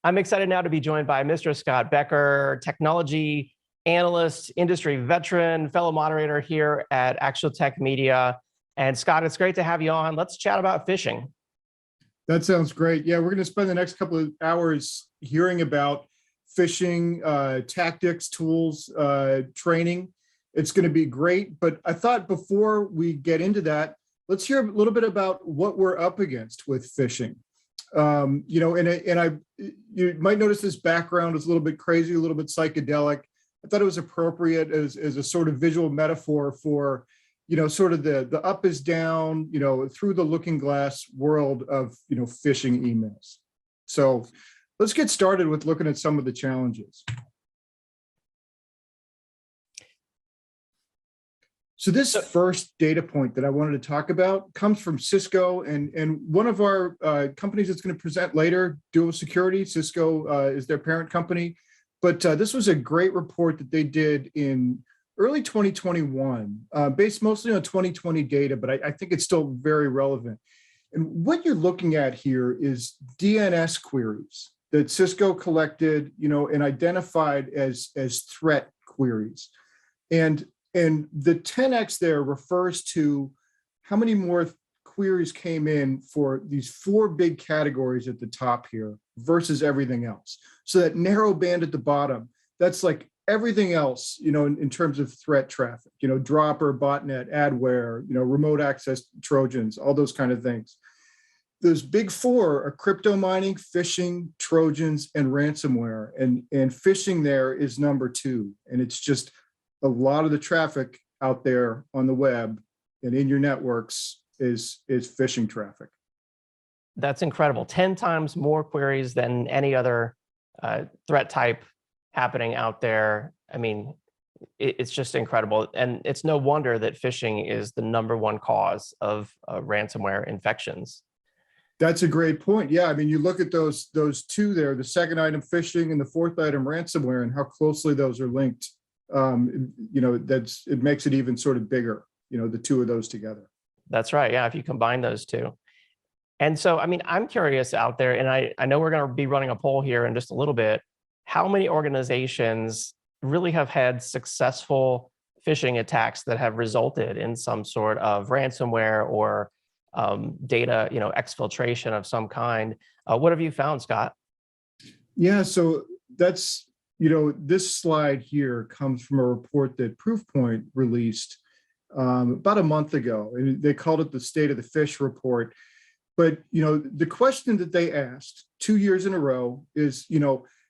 I'm excited now to be joined by Mr. Scott Bekker, technology analyst, industry veteran, fellow moderator here at ActualTech Media. And Scott, it's great to have you on. Let's chat about phishing. That sounds great. Yeah, we're going to spend the next couple of hours hearing about phishing tactics, tools, training. It's going to be great. But I thought before we get into that, let's hear a little bit about what we're up against with phishing. You might notice this background is a little bit crazy, a little bit psychedelic. I thought it was appropriate as a sort of visual metaphor for, sort of the up is down, through the looking glass world of, phishing emails. So let's get started with looking at some of the challenges. So this first data point that I wanted to talk about comes from Cisco, and one of our companies that's going to present later, Dual Security. Cisco is their parent company, but this was a great report that they did in early 2021, based mostly on 2020 data, but I think it's still very relevant. And what you're looking at here is DNS queries that Cisco collected, and identified as threat queries. And the 10x there refers to how many more queries came in for these four big categories at the top here versus everything else. So that narrow band at the bottom, that's like everything else, in terms of threat traffic, dropper, botnet, adware, remote access Trojans, all those kind of things. Those big four are crypto mining, phishing, Trojans, and ransomware. And phishing there is number 2. And it's just a lot of the traffic out there on the web and in your networks is phishing traffic. That's incredible. 10 times more queries than any other threat type happening out there. I mean, it's just incredible. And it's no wonder that phishing is the #1 cause of ransomware infections. That's a great point. Yeah, I mean, you look at those two there, the second item phishing and the fourth item ransomware, and how closely those are linked. It makes it even sort of bigger, the two of those together. That's right. Yeah, if you combine those two. And so, I mean, I'm curious out there, and I know we're going to be running a poll here in just a little bit. How many organizations really have had successful phishing attacks that have resulted in some sort of ransomware or data, exfiltration of some kind? What have you found, Scott? Yeah, so that's, this slide here comes from a report that Proofpoint released about a month ago, and they called it the State of the Phish report. But, the question that they asked 2 years in a row is,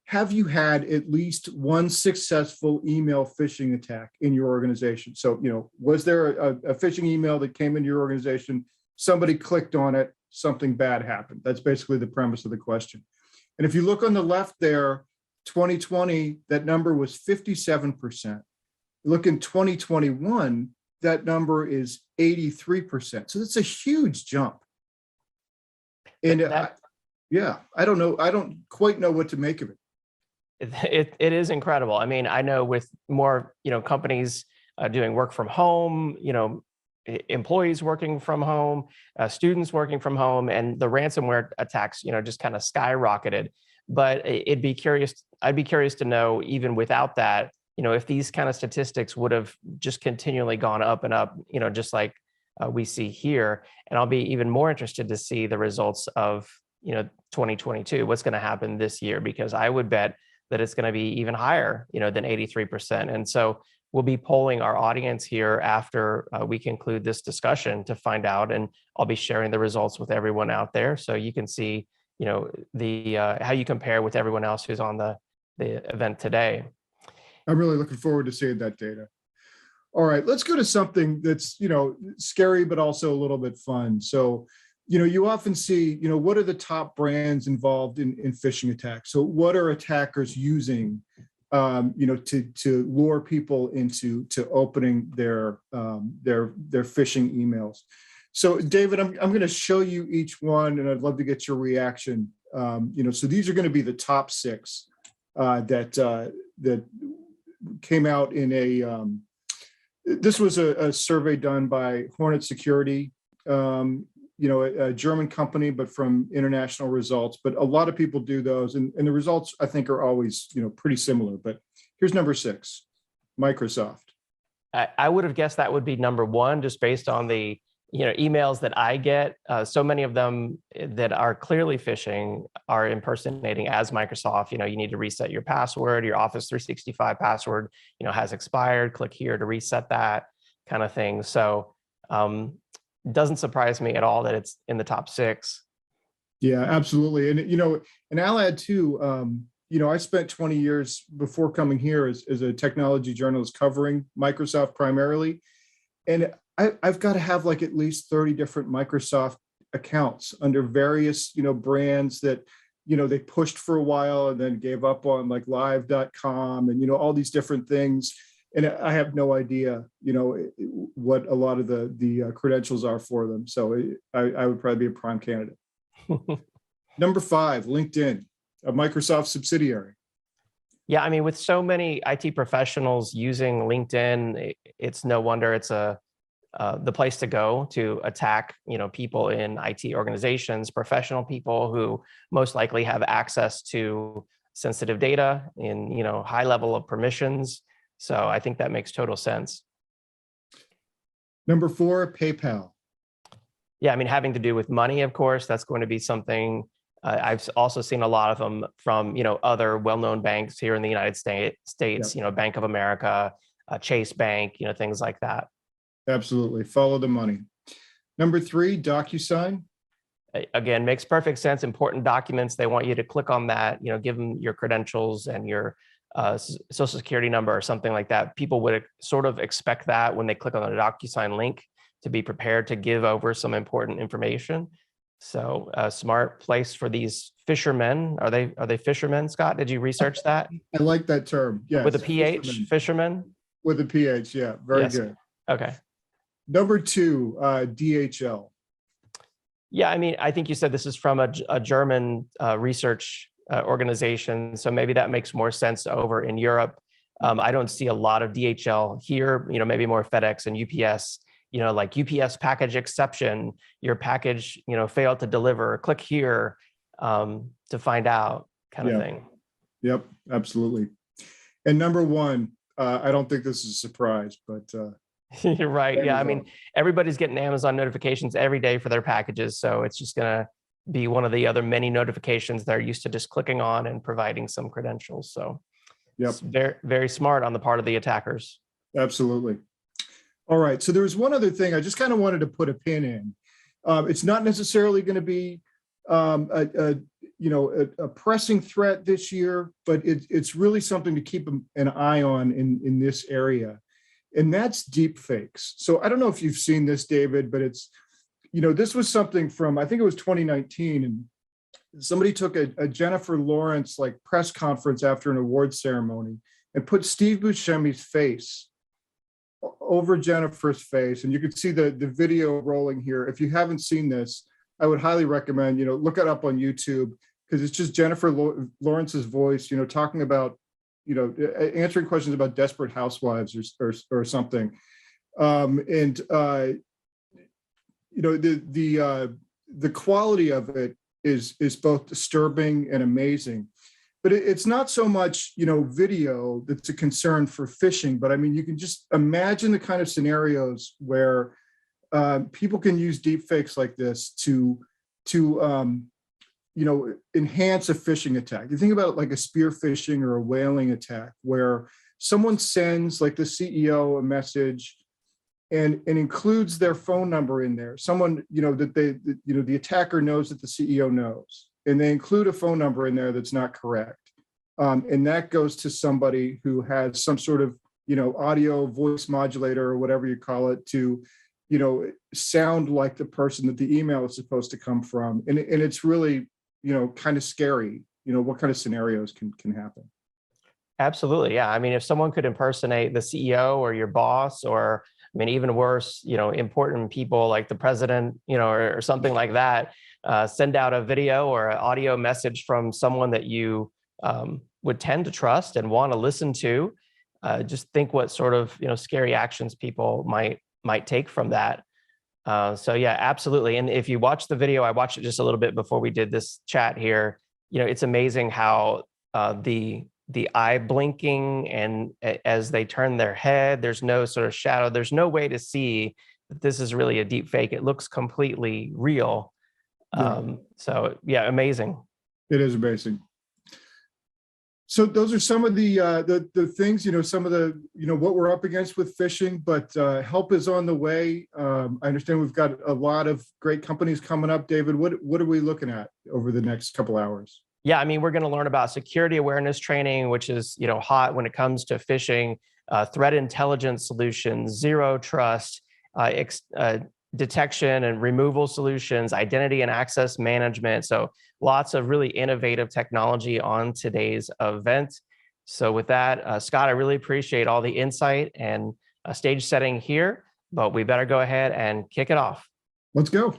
have you had at least one successful email phishing attack in your organization? So, was there a phishing email that came into your organization, somebody clicked on it, something bad happened? That's basically the premise of the question. And if you look on the left there, 2020, that number was 57%. Look in 2021, that number is 83%. So that's a huge jump. And I don't know. I don't quite know what to make of it. It is incredible. I mean, I know with more, companies doing work from home, employees working from home, students working from home, and the ransomware attacks, just kind of skyrocketed. But I'd be curious to know, even without that, if these kind of statistics would have just continually gone up and up, just like we see here. And I'll be even more interested to see the results of, 2022, what's going to happen this year, because I would bet that it's going to be even higher, than 83%. And so we'll be polling our audience here after we conclude this discussion to find out, and I'll be sharing the results with everyone out there, so you can see, how you compare with everyone else who's on the event today. I'm really looking forward to seeing that data. All right, let's go to something that's, scary, but also a little bit fun. So, you often see, what are the top brands involved in phishing attacks? So what are attackers using, to lure people into opening their phishing emails? So David, I'm going to show you each one, and I'd love to get your reaction. So these are going to be the top 6 that came out in this was a survey done by Hornet Security. a German company, but from international results. But a lot of people do those, and the results I think are always pretty similar. But here's number 6, Microsoft. I would have guessed that would be number 1, just based on the emails that I get. So many of them that are clearly phishing are impersonating as Microsoft. You need to reset your password, your Office 365 password, has expired. Click here to reset that kind of thing. So it doesn't surprise me at all that it's in the top 6. Yeah, absolutely. And I'll add too, I spent 20 years before coming here as a technology journalist covering Microsoft primarily. And I've got to have like at least 30 different Microsoft accounts under various, brands that, they pushed for a while and then gave up on, like live.com and, all these different things. And I have no idea, what a lot of the credentials are for them. So I would probably be a prime candidate. Number 5, LinkedIn, a Microsoft subsidiary. Yeah, I mean, with so many IT professionals using LinkedIn, it's no wonder it's the place to go to attack, people in IT organizations, professional people who most likely have access to sensitive data in, high level of permissions. So I think that makes total sense. Number 4, PayPal. Yeah, I mean, having to do with money, of course, that's going to be something. I've also seen a lot of them from, other well-known banks here in the United States, Yep. Bank of America, Chase Bank, things like that. Absolutely. Follow the money. Number 3, DocuSign. Again, makes perfect sense. Important documents, they want you to click on that, give them your credentials and your social security number or something like that. People would sort of expect that when they click on the DocuSign link to be prepared to give over some important information. So a smart place for these fishermen. Are they fishermen, Scott? Did you research that? I like that term. Yes. With a PH, fishermen? With a PH, yeah. Very good. Okay. Number 2, DHL. Yeah, I mean, I think you said this is from a German research organization, so maybe that makes more sense over in Europe. I don't see a lot of DHL here, maybe more FedEx and UPS, like UPS package exception, your package, failed to deliver, click here to find out kind of thing. Yep, absolutely. And number 1, I don't think this is a surprise, but you're right. Amazon. Yeah, I mean, everybody's getting Amazon notifications every day for their packages, so it's just gonna be one of the other many notifications they're used to just clicking on and providing some credentials. So it's very, very smart on the part of the attackers. Absolutely. All right. So there was one other thing I just kind of wanted to put a pin in. It's not necessarily going to be a pressing threat this year, but it's really something to keep an eye on in this area. And that's deep fakes. So I don't know if you've seen this, David, but it's, this was something from, I think it was 2019, and somebody took a Jennifer Lawrence press conference after an awards ceremony and put Steve Buscemi's face over Jennifer's face. And you can see the video rolling here. If you haven't seen this, I would highly recommend, look it up on YouTube, because it's just Jennifer Lawrence's voice, talking about, answering questions about Desperate Housewives or something. The quality of it is both disturbing and amazing. But it's not so much, video that's a concern for phishing, but I mean, you can just imagine the kind of scenarios where people can use deepfakes like this to enhance a phishing attack. You think about it like a spear phishing or a whaling attack, where someone sends the CEO a message and includes their phone number in there. Someone, the attacker knows that the CEO knows, and they include a phone number in there that's not correct. And that goes to somebody who has some sort of, audio voice modulator or whatever you call it to, sound like the person that the email is supposed to come from. And it's really, kind of scary, what kind of scenarios can happen. Absolutely. Yeah. I mean, if someone could impersonate the CEO or your boss, or I mean, even worse, important people like the president, or something like that, send out a video or an audio message from someone that you would tend to trust and want to listen to. Just think what sort of scary actions people might take from that. So yeah, absolutely. And if you watch the video, I watched it just a little bit before we did this chat here. It's amazing how the eye blinking and as they turn their head, there's no sort of shadow. There's no way to see that this is really a deep fake. It looks completely real. So yeah, amazing. It is amazing. So those are some of the things, some of the, what we're up against with phishing, but help is on the way. I understand we've got a lot of great companies coming up. David, what are we looking at over the next couple hours? Yeah, I mean, we're going to learn about security awareness training, which is, hot when it comes to phishing, threat intelligence solutions, zero trust, detection and removal solutions, identity and access management. So lots of really innovative technology on today's event. So with that, Scott, I really appreciate all the insight and stage setting here, but we better go ahead and kick it off. Let's go.